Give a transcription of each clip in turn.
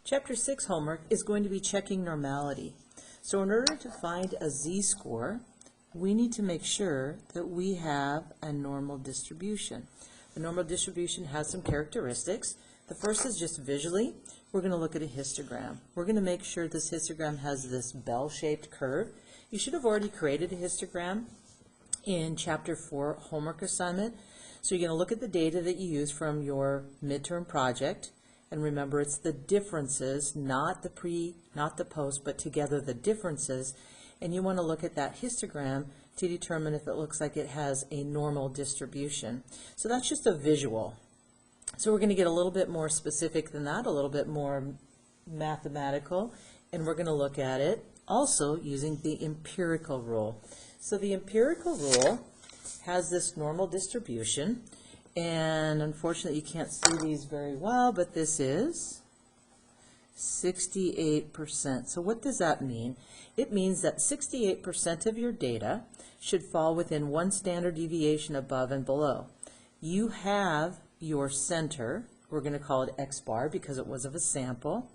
Chapter 6 homework is going to be checking normality. So in order to find a z-score, we need to make sure that we have a normal distribution. The normal distribution has some characteristics. The first is just visually. We're going to look at a histogram. We're going to make sure this histogram has this bell-shaped curve. You should have already created a histogram in Chapter 4 homework assignment. So you're going to look at the data that you use from your midterm project. And remember, it's the differences, not the pre, not the post, but together the differences. And you want to look at that histogram to determine if it looks like it has a normal distribution. So that's just a visual. So we're going to get a little bit more specific than that, a little bit more mathematical, and we're going to look at it also using the empirical rule. So the empirical rule has this normal distribution, and unfortunately you can't see these very well, but this is 68%. So what does that mean? It means that 68% of your data should fall within one standard deviation above and below. You have your center, we're going to call it X bar because it was of a sample.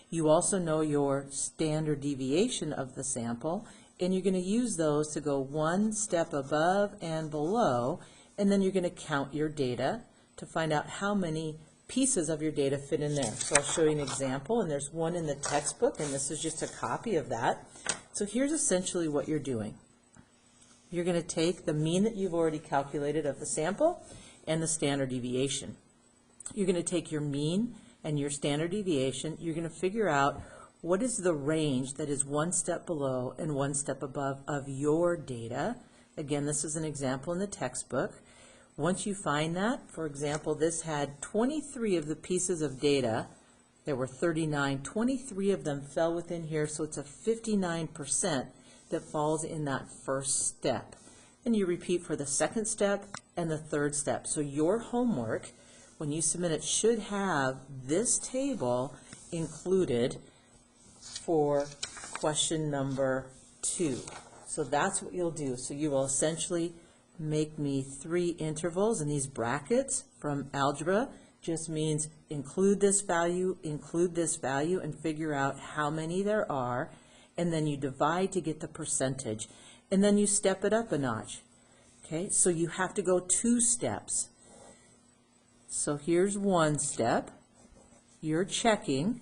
You also know your standard deviation of the sample, and you're going to use those to go one step above and below, and then you're going to count your data to find out how many pieces of your data fit in there. So I'll show you an example, and there's one in the textbook, and this is just a copy of that. So here's essentially what you're doing. You're going to take the mean that you've already calculated of the sample and the standard deviation. You're going to take your mean and your standard deviation. You're going to figure out what is the range that is one step below and one step above of your data. Again, this is an example in the textbook. Once you find that, for example, this had 23 of the pieces of data. There were 39. 23 of them fell within here, so it's a 59% that falls in that first step. And you repeat for the second step and the third step. So your homework, when you submit it, should have this table included for question number 2. So that's what you'll do. So you will essentially make me 3 intervals, and these brackets from algebra just means include this value, and figure out how many there are, and then you divide to get the percentage, and then you step it up a notch. Okay, so you have to go 2 steps. So here's one step. You're checking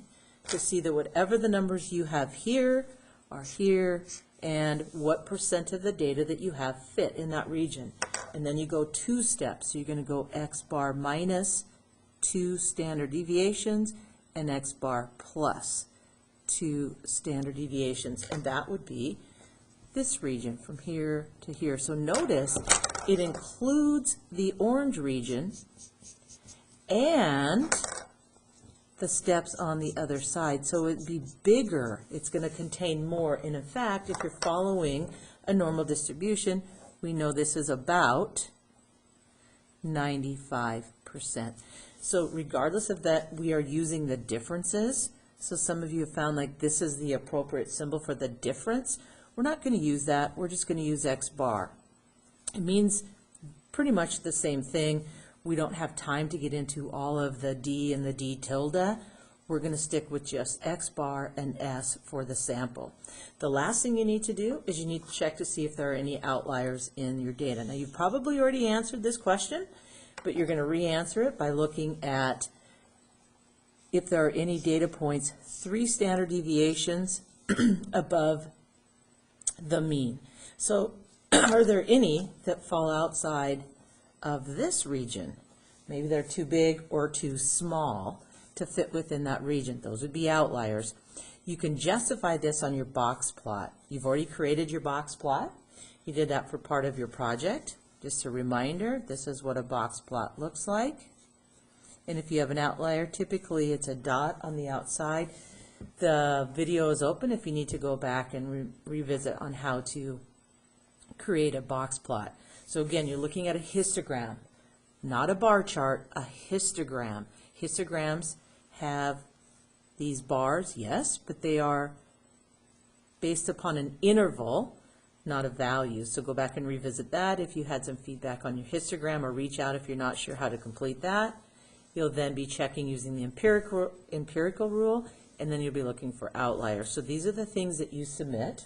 to see that whatever the numbers you have here are here, and what percent of the data that you have fit in that region. And then you go 2 steps. So you're going to go X bar minus 2 standard deviations and X bar plus 2 standard deviations. And that would be this region from here to here. So notice it includes the orange region and the steps on the other side, so it'd be bigger. It's going to contain more. And in fact, if you're following a normal distribution, we know this is about 95%. So regardless of that, we are using the differences. So some of you have found like this is the appropriate symbol for the difference. We're not going to use that. We're just going to use X bar. It means pretty much the same thing. We don't have time to get into all of the D and the D tilde. We're going to stick with just X bar and S for the sample. The last thing you need to do is you need to check to see if there are any outliers in your data. Now you've probably already answered this question, but you're going to re-answer it by looking at if there are any data points 3 standard deviations above the mean. So are there any that fall outside of this region? Maybe they're too big or too small to fit within that region. Those would be outliers. You can justify this on your box plot. You've already created your box plot. You did that for part of your project. Just a reminder, this is what a box plot looks like. And if you have an outlier, typically it's a dot on the outside. The video is open if you need to go back and revisit on how to create a box plot. So again, you're looking at a histogram, not a bar chart, a histogram. Histograms have these bars, yes, but they are based upon an interval, not a value. So go back and revisit that if you had some feedback on your histogram, or reach out if you're not sure how to complete that. You'll then be checking using the empirical rule and then you'll be looking for outliers. So these are the things that you submit.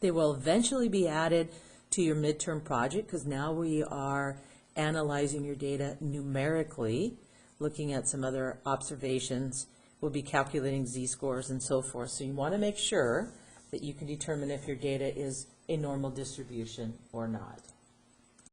They will eventually be added to your midterm project, because now we are analyzing your data numerically, looking at some other observations. We'll be calculating z-scores and so forth. So you want to make sure that you can determine if your data is a normal distribution or not.